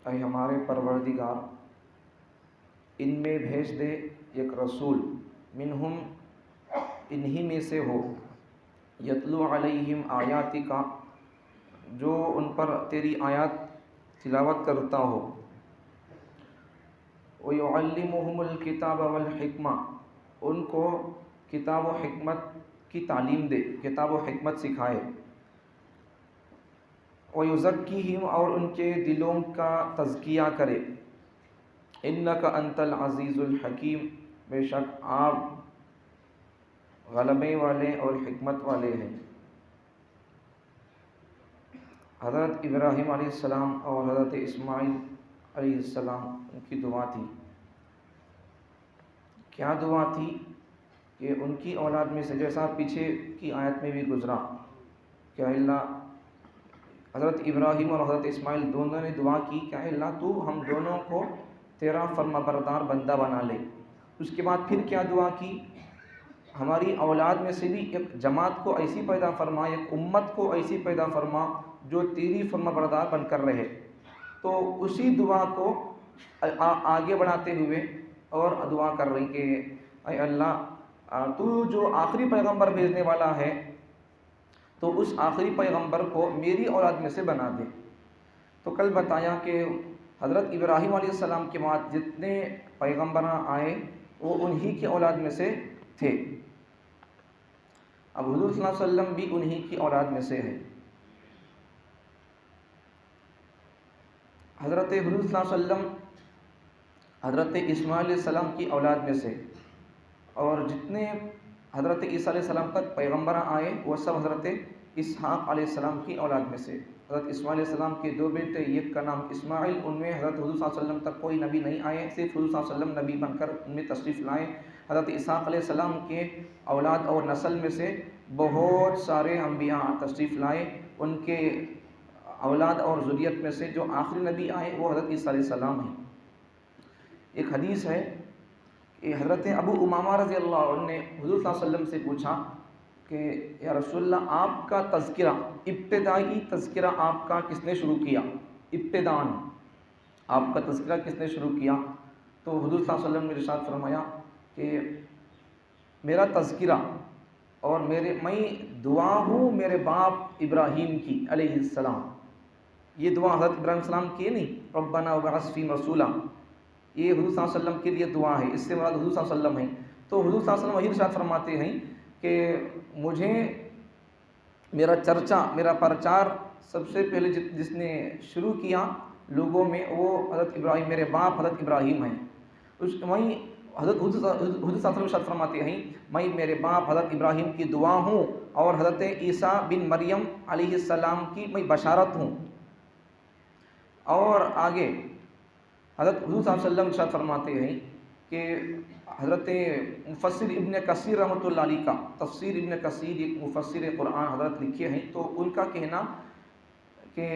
اے ہمارے پروردگار ان میں بھیج دے ایک رسول منہم انہی میں سے ہو یتلو علیہم آیاتی کا جو ان پر تیری آیات تلاوت کرتا ہو وَيُعَلِّمُهُمُ الْكِتَابَ وَالْحِکْمَةَ ان کو کتاب و حکمت کی تعلیم دے، کتاب و حکمت سکھائے، وَيُزَكِّيهِمْ اور ان کے دلوں کا تزکیہ کرے، إِنَّكَ أَنْتَ الْعَزِيزُ الْحَكِيمُ بے شک آپ غلبے والے اور حکمت والے ہیں۔ حضرت ابراہیم علیہ السلام اور حضرت اسماعیل علیہ السلام ان کی دعا تھی۔ کیا دعا تھی؟ کہ ان کی اولاد میں سے، جیسا پیچھے کی آیت میں بھی گزرا کہ اللہ حضرت ابراہیم اور حضرت اسماعیل دونوں نے دعا کی کہ اللہ تو ہم دونوں کو تیرا فرما بردار بندہ بنا لے۔ اس کے بعد پھر کیا دعا کی؟ ہماری اولاد میں سے بھی ایک جماعت کو ایسی پیدا فرما، ایک امت کو ایسی پیدا فرما جو تیری فرما بردار بن کر رہے۔ تو اسی دعا کو آگے بڑھاتے ہوئے اور دعا کر رہی کہ اے اللہ تو جو آخری پیغمبر بھیجنے والا ہے تو اس آخری پیغمبر کو میری اولاد میں سے بنا دے۔ تو کل بتایا کہ حضرت ابراہیم علیہ السلام کے بعد جتنے پیغمبران آئے وہ انہی کی اولاد میں سے تھے۔ اب حضور صلی اللہ علیہ وسلم بھی انہی کی اولاد میں سے ہے۔ حضرت حضور صلی اللہ علیہ وسلم حضرت اسماعیل علیہ السلام کی اولاد میں سے، اور جتنے حضرت عیسیٰ علیہ السلام تک پیغمبران آئے وہ سب حضرت اسحاق علیہ السلام کی اولاد میں سے۔ حضرت اسماعیل علیہ السلام کے دو بیٹے، ایک کا نام اسماعیل، ان میں حضرت حضور صلی اللہ علیہ وسلم تک کوئی نبی نہیں آئے، صرف حضور صلی اللہ علیہ وسلم نبی بن کر ان میں تشریف لائے۔ حضرت اسحاق علیہ السلام کے اولاد اور نسل میں سے بہت سارے انبیاء تشریف لائے، ان کے اولاد اور ذریت میں سے جو آخری نبی آئے وہ حضرت عیسیٰ علیہ السلام ہیں۔ ایک حدیث ہے کہ حضرت ابو امامہ رضی اللہ عنہ نے حضور صلی اللہ علیہ وسلم سے پوچھا کہ یا رسول اللہ آپ کا تذکرہ، ابتدائی تذکرہ آپ کا کس نے شروع کیا؟ ابتداً آپ کا تذکرہ کس نے شروع کیا؟ تو حضور صلی اللہ علیہ وسلم نے ارشاد فرمایا کہ میرا تذکرہ اور میں دعا ہوں میرے باپ ابراہیم کی علیہ السلام۔ یہ دعا حضرت ابراہیم علیہ السلام کی نہیں، ربنا وابعث فیہم رسولا، یہ حضور صلی اللہ علیہ وسلم کے لیے دعا ہے، اس سے مراد حضور صلی اللہ علیہ وسلم ہیں۔ تو حضور صلی اللہ علیہ وسلم وہی ارشاد فرماتے ہیں کہ مجھے میرا چرچا، میرا پرچار سب سے پہلے جس نے شروع کیا لوگوں میں وہ حضرت ابراہیم، میرے باپ حضرت ابراہیم ہیں۔ وہیں حضرت صلی اللہ علیہ وسلم ارشاد فرماتے ہیں میں میرے باپ حضرت ابراہیم کی دعا ہوں اور حضرت عیسیٰ بن مریم علیہ السلام کی میں بشارت ہوں۔ اور آگے حضرت حضور صلی اللہ علیہ وسلم ارشاد فرماتے ہیں کہ حضرت مفسر ابن کثیر رحمۃ اللہ علیہ کا تفسیر ابن کثیر ایک مفسر قرآن حضرت لکھے ہیں، تو ان کا کہنا کہ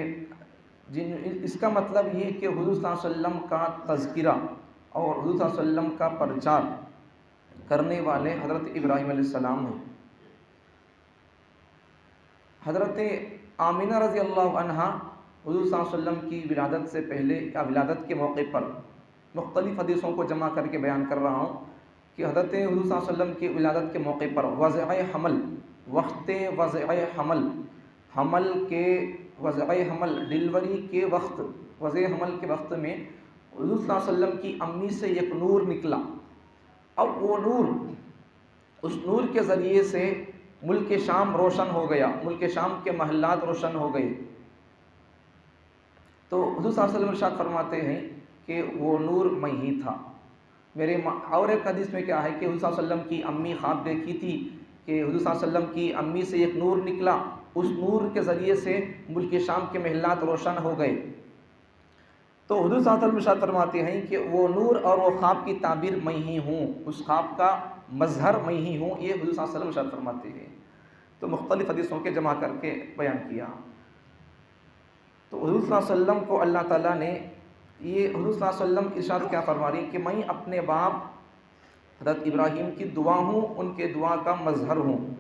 اس کا مطلب یہ کہ حضور صلی اللہ علیہ وسلم کا تذکرہ اور حضور صلی اللہ علیہ وسلم کا پرچار کرنے والے حضرت ابراہیم علیہ السلام ہیں۔ حضرت آمینہ رضی اللہ عنہا حضور صلی اللہ علیہ وسلم کی ولادت سے پہلے یا ولادت کے موقع پر مختلف حدیثوں کو جمع کر کے بیان کر رہا ہوں کہ حضرت حضور صلی اللہ علیہ وسلم کی ولادت کے موقع پر وضع حمل، وقت وضع حمل، حمل کے وضع حمل، ڈلیوری کے وقت، وضع حمل کے وقت میں حضور صلی اللہ علیہ وسلم کی امی سے ایک نور نکلا۔ اب وہ نور، اس نور کے ذریعے سے ملک شام روشن ہو گیا، ملک شام کے محلات روشن ہو گئے۔ تو حضور صلی اللہ علیہ وسلم ارشاد فرماتے ہیں کہ وہ نور میں ہی تھا۔ اور ایک حدیث میں کیا ہے کہ حضور صلی اللہ علیہ وسلم کی امی خواب دیکھی تھی کہ حضور صلی اللہ علیہ وسلم کی امی سے ایک نور نکلا، اس نور کے ذریعے سے ملک شام کے محلات روشن ہو گئے۔ تو حضور صلی اللہ علیہ وسلم ارشاد فرماتے ہیں کہ وہ نور اور وہ خواب کی تعبیر میں ہی ہوں، اس خواب کا مظہر میں ہی ہوں، یہ حضور صلی اللہ علیہ وسلم ارشاد فرماتے ہیں۔ تو مختلف حدیثوں کے جمع کر کے بیان کیا۔ تو حضور صلی اللہ علیہ وسلم کو اللہ تعالیٰ نے یہ حضور صلی اللہ علیہ وسلم ارشاد کیا فرما رہی کہ میں اپنے باپ حضرت ابراہیم کی دعا ہوں، ان کے دعا کا مظہر ہوں۔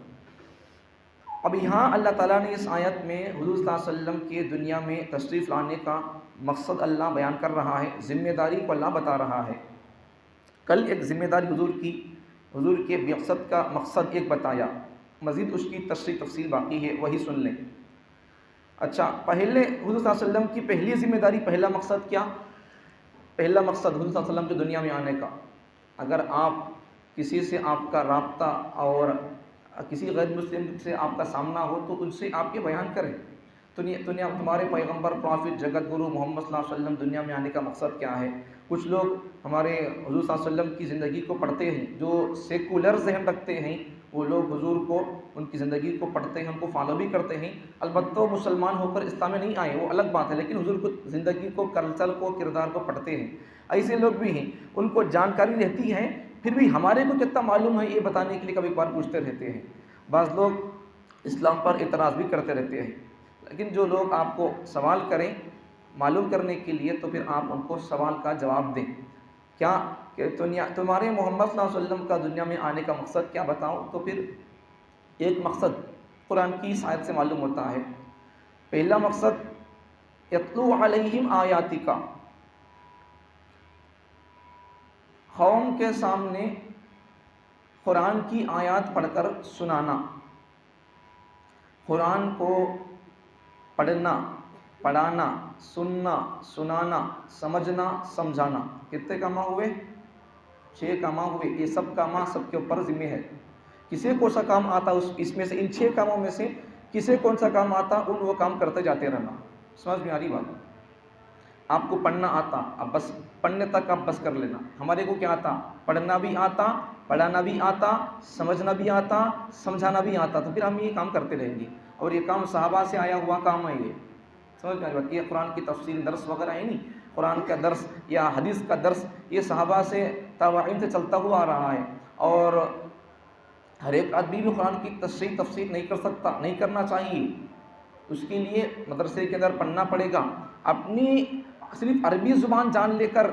اب یہاں اللہ تعالیٰ نے اس آیت میں حضور صلی اللہ علیہ وسلم کے دنیا میں تشریف لانے کا مقصد اللہ بیان کر رہا ہے، ذمہ داری کو اللہ بتا رہا ہے۔ کل ایک ذمہ داری حضور کے بعثت کا مقصد ایک بتایا، مزید اس کی تشریح تفصیل باقی ہے، وہی سن لیں۔ اچھا، پہلے حضور صلی اللہ علیہ وسلم کی پہلی ذمہ داری، پہلا مقصد کیا؟ پہلا مقصد حضور صلی اللہ علیہ وسلم کے دنیا میں آنے کا، اگر آپ کسی سے آپ کا رابطہ اور کسی غیر مسلم سے آپ کا سامنا ہو تو ان سے آپ یہ بیان کریں، تمہارے پیغمبر پرافٹ جگت گرو محمد صلی اللہ علیہ وسلم دنیا میں آنے کا مقصد کیا ہے۔ کچھ لوگ ہمارے حضور صلی اللہ علیہ وسلم کی زندگی کو پڑھتے ہیں، جو سیکولر ذہن رکھتے ہیں، وہ لوگ حضور کو، ان کی زندگی کو پڑھتے ہیں، ان کو فالو بھی کرتے ہیں، البتہ وہ مسلمان ہو کر اسلام میں نہیں آئے، وہ الگ بات ہے، لیکن حضور کو زندگی کو، کلچر کو، کردار کو پڑھتے ہیں۔ ایسے لوگ بھی ہیں، ان کو جانکاری رہتی ہے، پھر بھی ہمارے کو کتنا معلوم ہے یہ بتانے کے لیے کبھی بار پوچھتے رہتے ہیں۔ بعض لوگ اسلام پر اعتراض بھی کرتے رہتے ہیں، لیکن جو لوگ آپ کو سوال کریں معلوم کرنے کے لیے، تو پھر آپ ان کو سوال کا جواب دیں۔ کیا کہ تمہارے محمد صلی اللہ علیہ وسلم کا دنیا میں آنے کا مقصد کیا بتاؤ؟ تو پھر ایک مقصد قرآن کی اس آیت سے معلوم ہوتا ہے۔ پہلا مقصد یتلو علیہم آیاتک، قوم کے سامنے قرآن کی آیات پڑھ کر سنانا، قرآن کو پڑھنا، پڑھانا، سننا، سنانا، سمجھنا، سمجھانا۔ کتنے کاماں ہوئے؟ 6 کاماں ہوئے۔ یہ سب کاماں سب کے اوپر ذمہ ہے۔ کسے کون سا کام آتا اس میں سے، ان 6 کاموں میں سے کسے کون سا کام آتا، وہ کام کرتے جاتے رہنا۔ سمجھ میں آ رہی بات؟ آپ کو پڑھنا آتا، اب بس پڑھنے تک آپ بس کر لینا۔ ہمارے کو کیا آتا؟ پڑھنا بھی آتا، پڑھانا بھی آتا، سمجھنا بھی آتا، سمجھانا بھی آتا، تو پھر ہم یہ کام کرتے رہیں گے۔ اور یہ کام صحابہ سے آیا ہوا کام ہے یہ۔ سمجھ میں آ رہی بات؟ یہ قرآن کی تفصیل درس وغیرہ ہے نہیں، قرآن کا درس یا حدیث کا درس یہ صحابہ سے تابعین سے چلتا ہوا آ رہا ہے، اور ہر ایک آدمی بھی قرآن کی تشریح تفسیر نہیں کر سکتا، نہیں کرنا چاہیے۔ اس کے لیے مدرسے کے اندر پڑھنا پڑے گا۔ اپنی صرف عربی زبان جان لے کر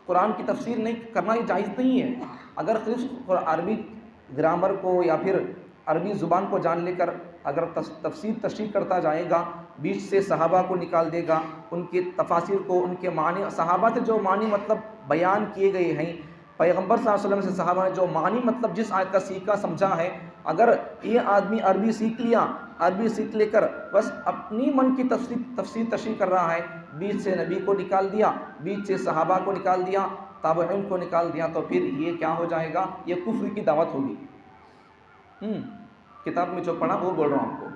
قرآن کی تفسیر نہیں کرنا، یہ جائز نہیں ہے۔ اگر صرف عربی گرامر کو یا پھر عربی زبان کو جان لے کر اگر تفسیر تشریح کرتا جائے گا، بیچ سے صحابہ کو نکال دے گا، ان کے تفاسیر کو، ان کے معنی، صحابہ سے جو معنی مطلب بیان کیے گئے ہیں، پیغمبر صلی اللہ علیہ وسلم سے صحابہ نے جو معنی مطلب جس آیت کا سیکھا سمجھا ہے، اگر یہ آدمی عربی سیکھ لیا، عربی سیکھ لے کر بس اپنی من کی تفسیر تشریح کر رہا ہے، بیچ سے نبی کو نکال دیا، بیچ سے صحابہ کو نکال دیا، تابعین کو نکال دیا، تو پھر یہ کیا ہو جائے گا؟ یہ کفر کی دعوت ہوگی۔ کتاب میں جو پڑھا وہ بول رہا ہوں آپ کو،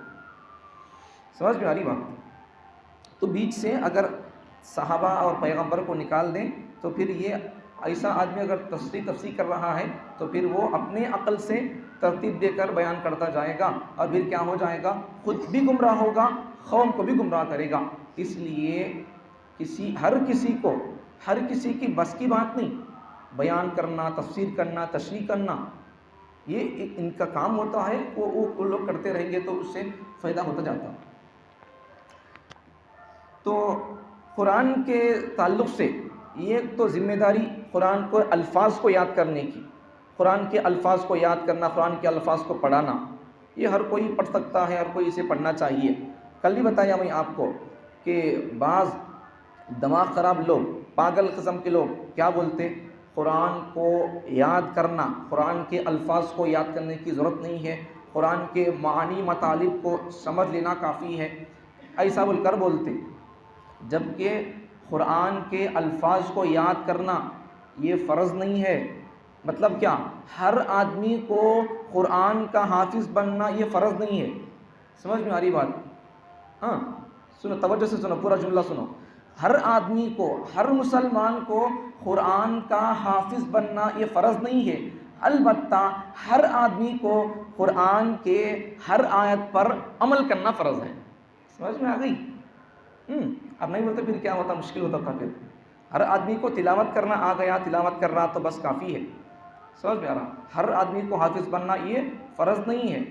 سمجھ میں آ رہی بات؟ تو بیچ سے اگر صحابہ اور پیغمبر کو نکال دیں تو پھر یہ ایسا آدمی اگر تفسیر کر رہا ہے تو پھر وہ اپنے عقل سے ترتیب دے کر بیان کرتا جائے گا، اور پھر کیا ہو جائے گا؟ خود بھی گمراہ ہوگا، قوم کو بھی گمراہ کرے گا۔ اس لیے ہر کسی کی بس کی بات نہیں، بیان کرنا، تفسیر کرنا، تشریح کرنا، یہ ان کا کام ہوتا ہے، وہ لوگ کرتے رہیں گے تو اس سے فائدہ ہوتا جاتا۔ تو قرآن کے تعلق سے یہ تو ذمہ داری قرآن کو الفاظ کو یاد کرنے کی، قرآن کے الفاظ کو یاد کرنا، قرآن کے الفاظ کو پڑھانا، یہ ہر کوئی پڑھ سکتا ہے، ہر کوئی اسے پڑھنا چاہیے۔ کل بھی بتایا میں آپ کو کہ بعض دماغ خراب لوگ، پاگل قسم کے لوگ کیا بولتے؟ قرآن کو یاد کرنا، قرآن کے الفاظ کو یاد کرنے کی ضرورت نہیں ہے، قرآن کے معانی مطالب کو سمجھ لینا کافی ہے، ایسا بول کر بولتے۔ جبکہ قرآن کے الفاظ کو یاد کرنا یہ فرض نہیں ہے۔ مطلب کیا؟ ہر آدمی کو قرآن کا حافظ بننا یہ فرض نہیں ہے۔ سمجھ میں آ رہی بات؟ ہاں سنو، توجہ سے سنو، پورا جملہ سنو۔ ہر آدمی کو، ہر مسلمان کو قرآن کا حافظ بننا یہ فرض نہیں ہے، البتہ ہر آدمی کو قرآن کے ہر آیت پر عمل کرنا فرض ہے۔ سمجھ میں آ گئی؟ اب نہیں بولتے پھر کیا ہوتا، مشکل ہوتا تھا۔ پھر ہر آدمی کو تلاوت کرنا آ گیا، تلاوت کر رہا تو بس کافی ہے۔ سمجھ میں آ رہا؟ ہر آدمی کو حافظ بننا یہ فرض نہیں ہے۔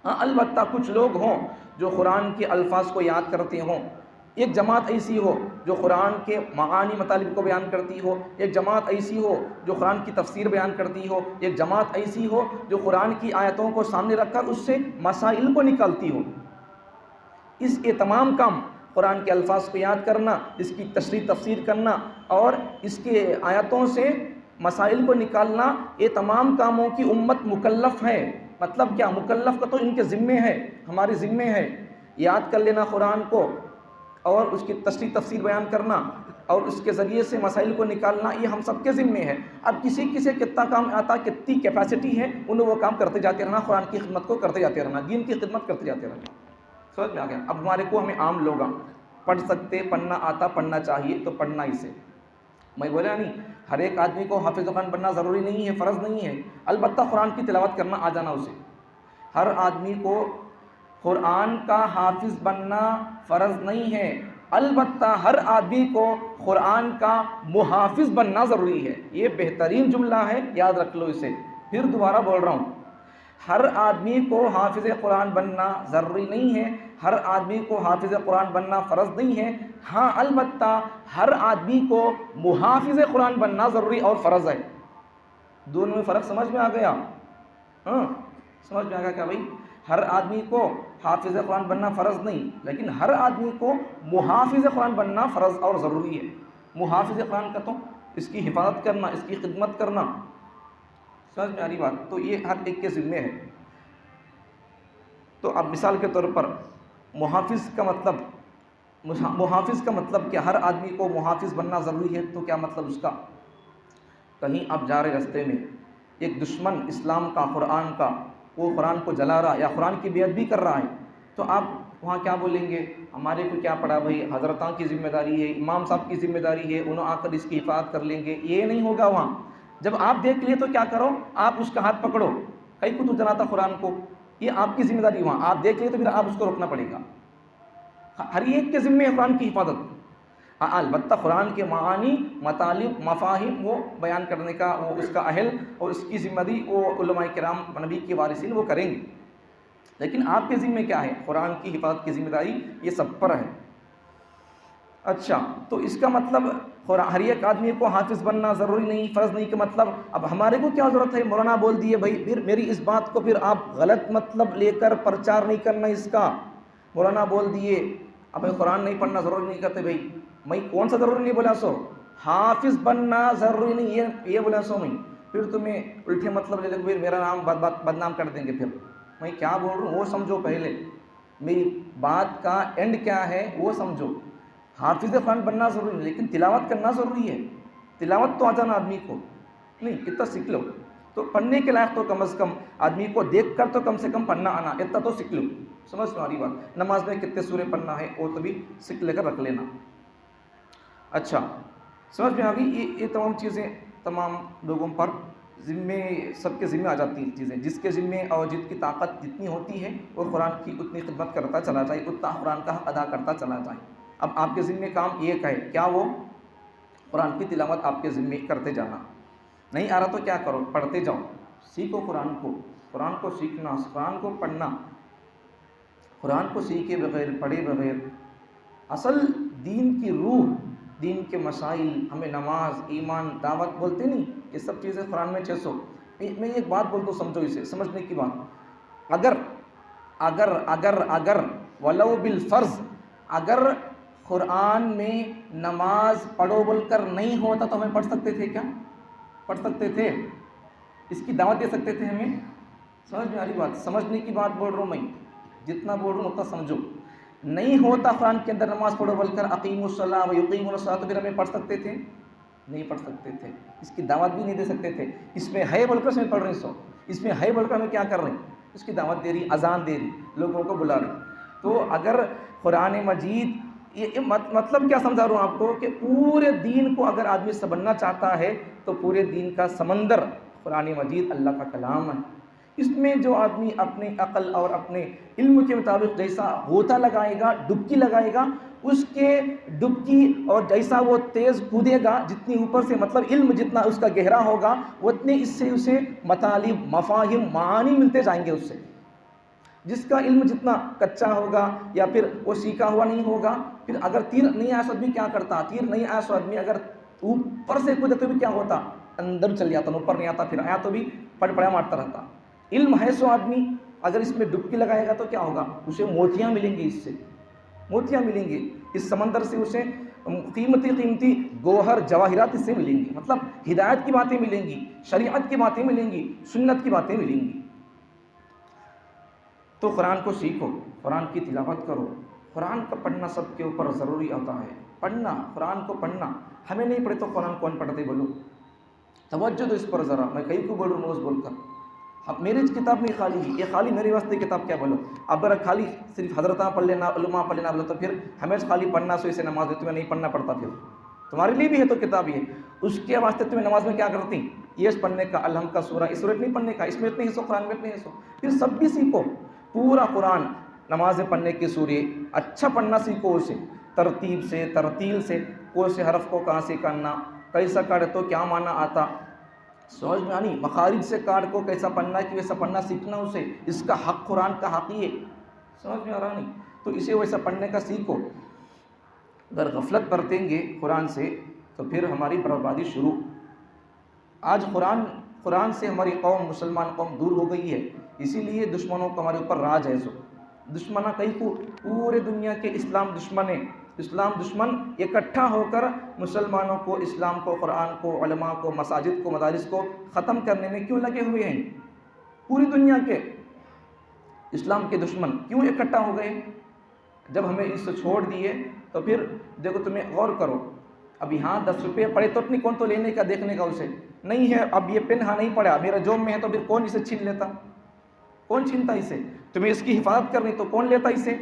ہاں البتہ کچھ لوگ ہوں جو قرآن کے الفاظ کو یاد کرتے ہوں، ایک جماعت ایسی ہو جو قرآن کے معانی مطالب کو بیان کرتی ہو، ایک جماعت ایسی ہو جو قرآن کی تفسیر بیان کرتی ہو، ایک جماعت ایسی ہو جو قرآن کی آیتوں کو سامنے رکھ کر اس سے مسائل کو نکالتی ہو۔ یہ تمام کام، قرآن کے الفاظ کو یاد کرنا، اس کی تشریح تفسیر کرنا اور اس کے آیتوں سے مسائل کو نکالنا، یہ تمام کاموں کی امت مکلف ہے۔ مطلب کیا؟ مکلف کا تو ان کے ذمے ہے، ہمارے ذمے ہے۔ یاد کر لینا قرآن کو اور اس کی تشریح تفسیر بیان کرنا اور اس کے ذریعے سے مسائل کو نکالنا، یہ ہم سب کے ذمے ہے۔ اب کسی کتنا کام آتا، کتنی کیپیسٹی ہے، انہیں وہ کام کرتے جاتے رہنا، قرآن کی خدمت کو کرتے جاتے رہنا، دین کی خدمت کرتے جاتے رہنا۔ سمجھ میں آ گیا؟ اب ہمیں عام لوگ پڑھ سکتے، پڑھنا آتا، پڑھنا چاہیے تو پڑھنا ہی سے۔ میں بولا نہیں ہر ایک آدمی کو حافظ قرآن بننا ضروری نہیں ہے، فرض نہیں ہے، البتہ قرآن کی تلاوت کرنا آ جانا اسے۔ ہر آدمی کو قرآن کا حافظ بننا فرض نہیں ہے، البتہ ہر آدمی کو قرآن کا محافظ بننا ضروری ہے۔ یہ بہترین جملہ ہے، یاد رکھ لو اسے۔ پھر دوبارہ بول رہا ہوں، ہر آدمی کو حافظ قرآن بننا ضروری نہیں ہے، ہر آدمی کو حافظ قرآن بننا فرض نہیں ہے، ہاں البتہ ہر آدمی کو محافظ قرآن بننا ضروری اور فرض ہے۔ دونوں میں فرق سمجھ میں آ گیا؟ ہاں سمجھ میں آ گیا کیا بھائی؟ ہر آدمی کو حافظ قرآن بننا فرض نہیں، لیکن ہر آدمی کو محافظ قرآن بننا فرض اور ضروری ہے۔ محافظ قرآن کا تو اس کی حفاظت کرنا، اس کی خدمت کرنا، سمجھ میں آ رہی بات؟ تو یہ ہر ایک کے ذمے ہے۔ تو اب مثال کے طور پر محافظ کا مطلب کیا؟ ہر آدمی کو محافظ بننا ضروری ہے، تو کیا مطلب اس کا؟ کہیں آپ جا رہے رستے میں ایک دشمن اسلام کا، قرآن کا، وہ قرآن کو جلا رہا یا قرآن کی بے ادبی کر رہا ہے، تو آپ وہاں کیا بولیں گے؟ ہمارے کو کیا پڑا بھائی، حضرتاں کی ذمہ داری ہے، امام صاحب کی ذمہ داری ہے، انہوں آ کر اس کی حفاظت کر لیں گے۔ یہ نہیں ہوگا وہاں۔ جب آپ دیکھ لیے تو کیا کرو؟ آپ اس کا ہاتھ پکڑو، کئی کو تو جلاتا قرآن کو، یہ آپ کی ذمہ داری۔ وہاں آپ دیکھ لیے تو پھر آپ اس کو روکنا پڑے گا۔ ہر ایک کے ذمے ہے قرآن کی حفاظت۔ البتہ قرآن کے معانی، مطالب، مفاہیم وہ بیان کرنے کا وہ اس کا اہل اور اس کی ذمہ داری وہ علماء کرام، نبی کے وارثین وہ کریں گے، لیکن آپ کے ذمے کیا ہے؟ قرآن کی حفاظت کی ذمہ داری یہ سب پر ہے۔ اچھا، تو اس کا مطلب ہر ایک آدمی کو حافظ بننا ضروری نہیں، فرض نہیں، کہ مطلب اب ہمارے کو کیا ضرورت ہے؟ مولانا بول دیے بھائی، پھر میری اس بات کو پھر آپ غلط مطلب لے کر پرچار نہیں کرنا اس کا۔ مولانا بول دیے اب قرآن نہیں پڑھنا ضروری نہیں کرتے بھائی، میں کون سا ضروری نہیں بولا سو؟ حافظ بننا ضروری نہیں یہ بولا سو میں، پھر تمہیں الٹے مطلب لے لے پھر میرا نام بدنام کر دیں گے۔ پھر میں کیا بول رہا ہوں وہ سمجھو، پہلے میری بات کا اینڈ کیا ہے وہ سمجھو۔ حافظ قرآن بننا ضروری نہیں، لیکن تلاوت کرنا ضروری ہے۔ تلاوت تو آ جانا آدمی کو نہیں، اتنا سیکھ لو تو پڑھنے کے لائق تو کم از کم آدمی کو دیکھ کر تو کم سے کم پڑھنا آنا، اتنا تو سیکھ لو۔ سمجھ میں آ رہی بات؟ نماز میں کتنے سورے پڑھنا ہے وہ تو بھی سیکھ لے کر رکھ لینا۔ اچھا سمجھ میں آ گئی؟ یہ تمام چیزیں تمام لوگوں پر ذمے، سب کے ذمے آ جاتی ہیں چیزیں۔ جس کے ذمے اور جس کی طاقت جتنی ہوتی ہے وہ قرآن کی اتنی خدمت کرتا چلا جائے، اتنا قرآن کا حق ادا کرتا چلا جائے۔ اب آپ کے ذمے کام ایک ہے، کیا وہ؟ قرآن کی تلاوت آپ کے ذمے کرتے جانا۔ نہیں آ رہا تو کیا کرو؟ پڑھتے جاؤ، سیکھو قرآن کو سیکھنا، قرآن کو پڑھنا۔ قرآن کو سیکھے بغیر، پڑھے بغیر اصل دین کی روح، دین کے مسائل، ہمیں نماز، ایمان، دعوت بولتے نہیں، یہ سب چیزیں قرآن میں 600۔ میں ایک بات بولتا ہوں، سمجھو اسے، سمجھنے کی بات۔ اگر ولو بالفرض، اگر قرآن میں نماز پڑھو بول کر نہیں ہوتا تو ہمیں پڑھ سکتے تھے کیا؟ پڑھ سکتے تھے، اس کی دعوت دے سکتے تھے ہمیں؟ سمجھ میں آ رہی بات؟ سمجھنے کی بات بول رہا ہوں میں، جتنا بول رہا ہوں اتنا سمجھو۔ نہیں ہوتا قرآن کے اندر نماز پڑھو بول کر اقیموا الصلاۃ ویقیمون الصلاۃ، تو پھر ہمیں پڑھ سکتے تھے؟ نہیں پڑھ سکتے تھے، اس کی دعوت بھی نہیں دے سکتے تھے۔ اس میں ہے بول کر اس میں پڑھ رہے سو، اس میں ہے بول کر ہمیں کیا کر رہے ہیں؟ اس کی دعوت دے رہی، اذان دے رہی، لوگوں کو بلا رہی۔ تو اگر قرآن مجید، یہ مطلب کیا سمجھا رہا ہوں آپ کو، کہ پورے دین کو اگر آدمی سمجھنا چاہتا ہے تو پورے دین کا سمندر قرآن مجید اللہ کا کلام ہے۔ اس میں جو آدمی اپنے عقل اور اپنے علم کے مطابق جیسا غوطہ لگائے گا، ڈبکی لگائے گا، اس کے ڈبکی اور جیسا وہ تیز کودے گا، جتنی اوپر سے مطلب علم جتنا اس کا گہرا ہوگا، اتنے اس سے اسے مطالب، مفاہیم، معانی ملتے جائیں گے اس سے۔ جس کا علم جتنا کچا ہوگا یا پھر وہ سیکھا ہوا نہیں ہوگا، پھر اگر تیر نہیں آیا سو آدمی کیا کرتا، تیر نہیں آیا سو آدمی اگر اوپر سے کودے تو بھی کیا ہوتا، اندر چل جاتا، اوپر نہیں آتا، پھر آیا تو بھی پڑا مارتا رہتا۔ علم ہے سو آدمی اگر اس میں ڈبکی لگائے گا تو کیا ہوگا، اسے موتیاں ملیں گی، اس سے موتیاں ملیں گی، اس سمندر سے اسے قیمتی گوہر جواہرات اس سے ملیں گی، مطلب ہدایت کی باتیں ملیں گی، شریعت کی باتیں ملیں گی، سنت کی باتیں ملیں گی۔ تو قرآن کو سیکھو، قرآن کی تلاوت کرو، قرآن کا پڑھنا سب کے اوپر ضروری ہوتا ہے، پڑھنا، قرآن کو پڑھنا، ہمیں نہیں پڑھے تو قرآن کون پڑھتے بولو، توجہ دو اس پر ذرا، میں کئی کو بول رہا ہوں روز بول کر، اب میری کتاب نہیں خالی، یہ خالی میرے واسطے کتاب کیا بولو، اب اگر خالی صرف حضرتاں پڑھ لینا، علماء پڑھ لینا بولو تو پھر ہمیں خالی پڑھنا سو اسے نماز میں تمہیں نہیں پڑھنا پڑتا، پھر تمہارے لیے بھی ہے تو کتاب یہ، اس کے واسطے تمہیں نماز میں کیا کرتی، یہ پڑھنے کا، الحمد کا سورہ، اس سورت نہیں پڑھنے کا، اس میں اتنے حصوں، قرآن میں اتنے حصوں، پھر سب بھی سیکھو، پورا قرآن نماز پڑھنے کے سورے اچھا پڑھنا سیکھو، اسے ترتیب سے، ترتیل سے، کون سے حرف کو کہاں سے کرنا، کیسا کاٹے تو کیا معنی آتا، سمجھ میں آنی، مخارج سے کاٹ کو کیسا پڑھنا کہ ویسا پڑھنا سیکھنا، اسے اس کا حق قرآن کا حق ہی ہے، سمجھ میں آ رہا نہیں، تو اسے ویسا پڑھنے کا سیکھو۔ اگر غفلت برتیں گے قرآن سے تو پھر ہماری بربادی شروع۔ آج قرآن سے ہماری قوم، مسلمان قوم دور ہو گئی ہے، اسی لیے دشمنوں کو ہمارے اوپر راج ہے، سو دشمنہ کئی کو، پورے دنیا کے اسلام دشمن ہیں، اسلام دشمن اکٹھا ہو کر مسلمانوں کو، اسلام کو، قرآن کو، علماء کو، مساجد کو، مدارس کو ختم کرنے میں کیوں لگے ہوئے ہیں؟ پوری دنیا کے اسلام کے دشمن کیوں اکٹھا ہو گئے؟ جب ہمیں اس سے چھوڑ دیے تو پھر دیکھو، تمہیں غور کرو، اب یہاں 10 روپے پڑے تو اپنی کون تو لینے کا، دیکھنے کا اسے نہیں ہے، اب یہ پن ہاں نہیں پڑا میرا جوب میں ہے تو پھر کون اسے چھین لیتا، کون چھینتا اسے، تمہیں اس کی حفاظت کرنی تو کون لیتا اسے؟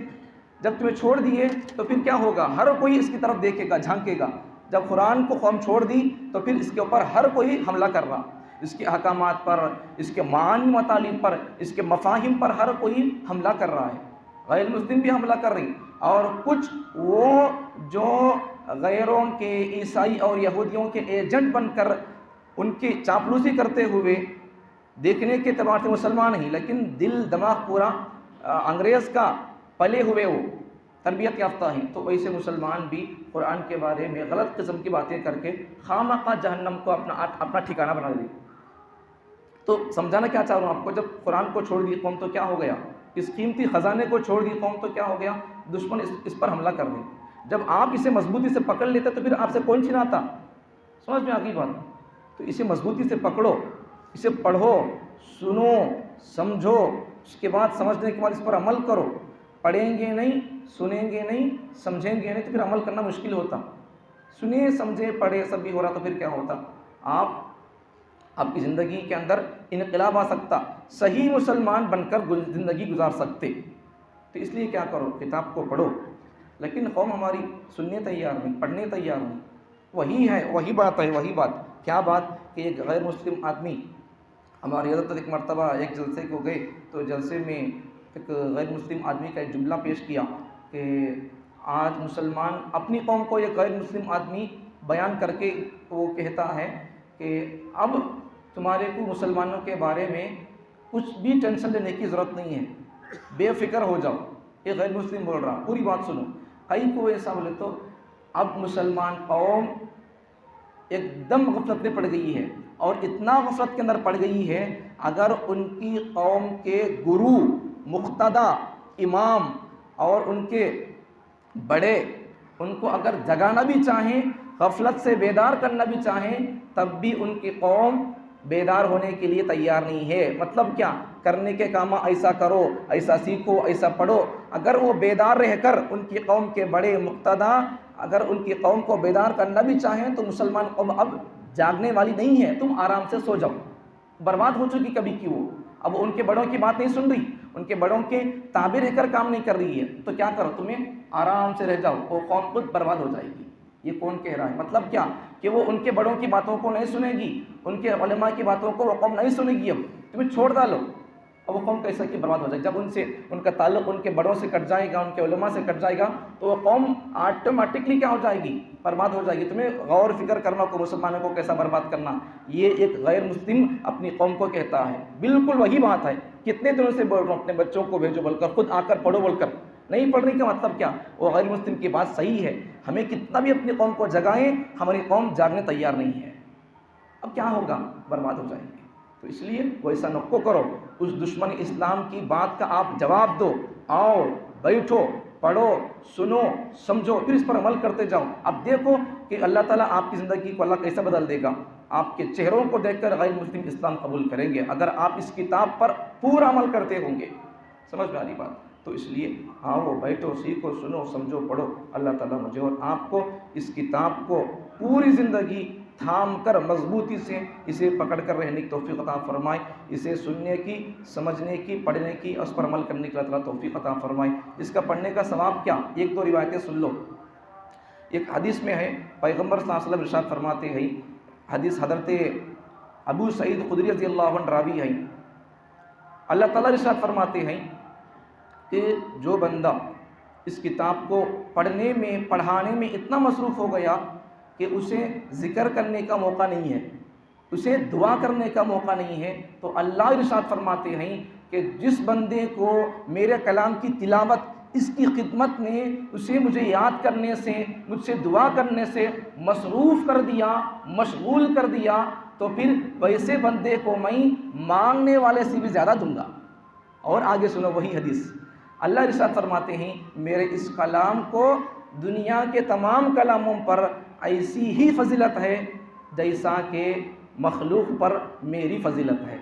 جب تمہیں چھوڑ دیے تو پھر کیا ہوگا، ہر کوئی اس کی طرف دیکھے گا، جھانکے گا۔ جب قرآن کو قوم چھوڑ دی تو پھر اس کے اوپر ہر کوئی حملہ کر رہا، اس کے احکامات پر، اس کے معانی مطالب پر، اس کے مفاہیم پر ہر کوئی حملہ کر رہا ہے، غیر مسلم بھی حملہ کر رہی، اور کچھ وہ جو غیروں کے، عیسائی اور یہودیوں کے ایجنٹ بن کر ان کی چاپلوسی کرتے ہوئے، دیکھنے کے اعتبار سے مسلمان ہی لیکن دل دماغ پورا انگریز کا پلے ہوئے، وہ تربیت یافتہ ہیں، تو ویسے مسلمان بھی قرآن کے بارے میں غلط قسم کی باتیں کر کے خامخواہ جہنم کو اپنا ٹھکانہ بنا دے۔ تو سمجھانا کیا چاہ رہا ہوں آپ کو، جب قرآن کو چھوڑ دی قوم تو کیا ہو گیا، اس قیمتی خزانے کو چھوڑ دی قوم تو کیا ہو گیا، دشمن اس پر حملہ کر دے۔ جب آپ اسے مضبوطی سے پکڑ لیتے تو پھر آپ سے کون چھناتا، سمجھ میں آ گئی بات؟ تو اسے مضبوطی سے پکڑو، اسے پڑھو، سنو، سمجھو، اس کے بعد سمجھنے کے بعد اس پر عمل کرو۔ پڑھیں گے نہیں، سنیں گے نہیں، سمجھیں گے نہیں تو پھر عمل کرنا مشکل ہوتا۔ سنے، سمجھے، پڑھے سب بھی ہو رہا تو پھر کیا ہوتا، آپ کی زندگی کے اندر انقلاب آ سکتا، صحیح مسلمان بن کر زندگی گزار سکتے۔ تو اس لیے کیا کرو، کتاب کو پڑھو، لیکن قوم ہماری سننے تیار نہیں، پڑھنے تیار نہیں۔ وہی ہے، وہی بات ہے، وہی بات، کیا بات کہ ایک غیر مسلم آدمی، ہماری حضرت ایک مرتبہ ایک جلسے کو گئے تو جلسے میں ایک غیر مسلم آدمی کا ایک جملہ پیش کیا کہ آج مسلمان اپنی قوم کو، ایک غیر مسلم آدمی بیان کر کے وہ کہتا ہے کہ اب تمہارے کو مسلمانوں کے بارے میں کچھ بھی ٹینشن لینے کی ضرورت نہیں ہے، بے فکر ہو جاؤ۔ ایک غیر مسلم بول رہا، پوری بات سنو، کئی کو ایسا بولے تو اب مسلمان قوم ایک دم غفلت میں پڑ گئی ہے، اور اتنا غفلت کے اندر پڑ گئی ہے، اگر ان کی قوم کے گرو، مقتدی، امام اور ان کے بڑے ان کو اگر جگانا بھی چاہیں، غفلت سے بیدار کرنا بھی چاہیں، تب بھی ان کی قوم بیدار ہونے کے لیے تیار نہیں ہے۔ مطلب کیا، کرنے کے کام ایسا کرو، ایسا سیکھو، ایسا پڑھو، اگر وہ بیدار رہ کر ان کی قوم کے بڑے مقتدی اگر ان کی قوم کو بیدار کرنا بھی چاہیں تو مسلمان قوم اب جاگنے والی نہیں ہے، تم آرام سے سو جاؤ، برباد ہو چکی کبھی کی وہ، اب ان کے بڑوں کی بات نہیں سن رہی، ان کے بڑوں کے تابع رہ کر کام نہیں کر رہی ہے، تو کیا کرو، تمہیں آرام سے رہ جاؤ، وہ قوم خود برباد ہو جائے گی۔ یہ کون کہہ رہا ہے؟ مطلب کیا کہ وہ ان کے بڑوں کی باتوں کو نہیں سنے گی، ان کے علماء کی باتوں کو وہ قوم نہیں سنے گی، اب تمہیں چھوڑ ڈالو، اور وہ قوم کیسا کہ برباد ہو جائے گی۔ جب ان سے ان کا تعلق ان کے بڑوں سے کٹ جائے گا، ان کے علماء سے کٹ جائے گا، تو وہ قوم آٹومیٹکلی کیا ہو جائے گی؟ برباد ہو جائے گی۔ تمہیں غور فکر کرنا کو مسلمانوں کو کیسا برباد کرنا، یہ ایک غیر مسلم اپنی قوم کو کہتا ہے۔ بالکل وہی بات ہے، کتنے دنوں سے بول رہا ہوں اپنے بچوں کو بھیجو بول کر، خود آ کر پڑھو بول کر، نہیں پڑھنے کا مطلب کیا؟ وہ غیر مسلم کی بات صحیح ہے، ہمیں کتنا بھی اپنی قوم کو جگائیں، ہماری قوم جاگنے تیار نہیں ہے۔ اب کیا ہوگا؟ برباد ہو جائیں گے۔ تو اس لیے ویسا نکو کرو، اس دشمن اسلام کی بات کا آپ جواب دو، آؤ بیٹھو پڑھو سنو سمجھو، پھر اس پر عمل کرتے جاؤ۔ اب دیکھو کہ اللہ تعالیٰ آپ کی زندگی کو اللہ کیسے بدل دے گا۔ آپ کے چہروں کو دیکھ کر غیر مسلم اسلام قبول کریں گے اگر آپ اس کتاب پر پورا عمل کرتے ہوں گے۔ سمجھ میں آ رہی بات؟ تو اس لیے آؤ بیٹھو سیکھو سنو سمجھو پڑھو۔ اللہ تعالیٰ مجھے اور آپ کو اس کتاب کو پوری زندگی تھام کر مضبوطی سے اسے پکڑ کر رہنے کی توفیق عطا فرمائے، اسے سننے کی، سمجھنے کی، پڑھنے کی اور اس پر عمل کرنے کی اللہ تعالیٰ توفیق عطا فرمائے۔ اس کا پڑھنے کا ثواب کیا؟ ایک دو روایتیں سن لو۔ ایک حدیث میں ہے، پیغمبر صلی اللہ علیہ وسلم ارشاد فرماتے ہیں، حدیث حضرت ابو سعید خدری رضی اللہ عنہ راوی ہیں، اللہ تعالیٰ ارشاد فرماتے ہیں کہ جو بندہ اس کتاب کو پڑھنے میں پڑھانے میں اتنا مصروف ہو گیا کہ اسے ذکر کرنے کا موقع نہیں ہے، اسے دعا کرنے کا موقع نہیں ہے، تو اللہ ارشاد فرماتے ہیں کہ جس بندے کو میرے کلام کی تلاوت، اس کی خدمت نے اسے مجھے یاد کرنے سے، مجھ سے دعا کرنے سے مصروف کر دیا، مشغول کر دیا، تو پھر ویسے بندے کو میں مانگنے والے سے بھی زیادہ دوں گا۔ اور آگے سنو وہی حدیث، اللہ ارشاد فرماتے ہیں میرے اس کلام کو دنیا کے تمام کلاموں پر ایسی ہی فضیلت ہے جیسا کہ مخلوق پر میری فضیلت ہے۔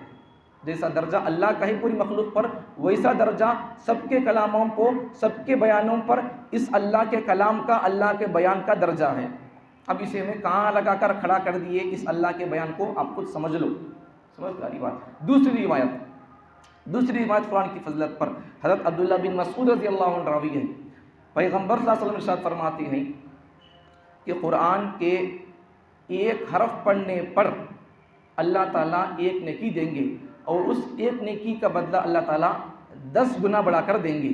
جیسا درجہ اللہ کا ہے پوری مخلوق پر، ویسا درجہ سب کے کلاموں کو، سب کے بیانوں پر اس اللہ کے کلام کا، اللہ کے بیان کا درجہ ہے۔ اب اسے ہمیں کہاں لگا کر کھڑا کر دیے، اس اللہ کے بیان کو آپ خود سمجھ لو۔ سمجھ پاری بات؟ دوسری روایت قرآن کی فضیلت پر، حضرت عبداللہ بن مسعود رضی اللہ عنہ راوی ہے، پیغمبر صلی اللہ علیہ وسلم ارشاد فرماتے ہیں کہ قرآن کے ایک حرف پڑھنے پر اللہ تعالیٰ ایک نیکی دیں گے، اور اس ایک نیکی کا بدلہ اللہ تعالیٰ 10 گنا بڑھا کر دیں گے۔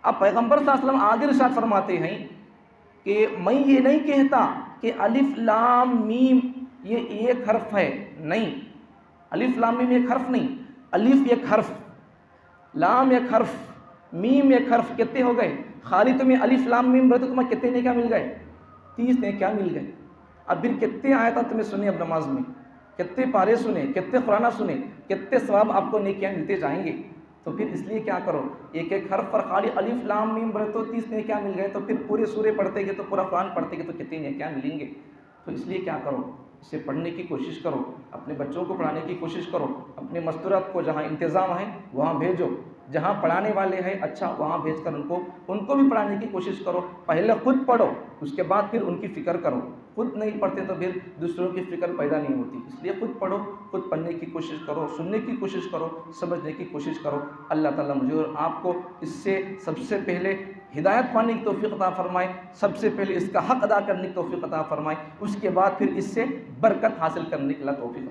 اب پیغمبر صلی اللہ علیہ وسلم آگے ارشاد فرماتے ہیں کہ میں یہ نہیں کہتا کہ الف لام میم یہ ایک حرف ہے، نہیں، الف لام میم ایک حرف نہیں، الف ایک حرف، لام ایک حرف، میم ایک حرف، کتنے ہو گئے؟ خالی تمہیں الف لام میم رہتے تمہیں کتنے نیکیاں مل گئے؟ 30 نیکیاں مل گئے۔ اب پھر کتنے آیتیں تمہیں سنے اب نماز میں، کتنے پارے سنے، کتنے قرآن سنے، کتنے ثواب آپ کو نیکیاں ملتے جائیں گے۔ تو پھر اس لیے کیا کرو، ایک ایک حرف پر خالی الف لام میم پڑھے تو 30 نیکیاں مل گئے، تو پھر پورے سورے پڑھتے گے تو پورا قرآن پڑھتے گے تو کتنی نیکیاں ملیں گے۔ تو اس لیے کیا کرو، اسے پڑھنے کی کوشش کرو، اپنے بچوں کو پڑھانے کی کوشش کرو، اپنے مستورات کو جہاں انتظام ہے وہاں بھیجو، جہاں پڑھانے والے ہیں اچھا وہاں بھیج کر ان کو بھی پڑھانے کی کوشش کرو۔ پہلے خود پڑھو، اس کے بعد پھر ان کی فکر کرو۔ خود نہیں پڑھتے تو پھر دوسروں کی فکر پیدا نہیں ہوتی، اس لیے خود پڑھو، خود پڑھنے کی کوشش کرو، سننے کی کوشش کرو، سمجھنے کی کوشش کرو۔ اللہ تعالیٰ مجھے اور آپ کو اس سے سب سے پہلے ہدایت پانے کی توفیق عطا فرمائے، سب سے پہلے اس کا حق ادا کرنے کی توفیق عطا فرمائے، اس کے بعد پھر اس سے برکت حاصل کرنے کی اللہ توفیق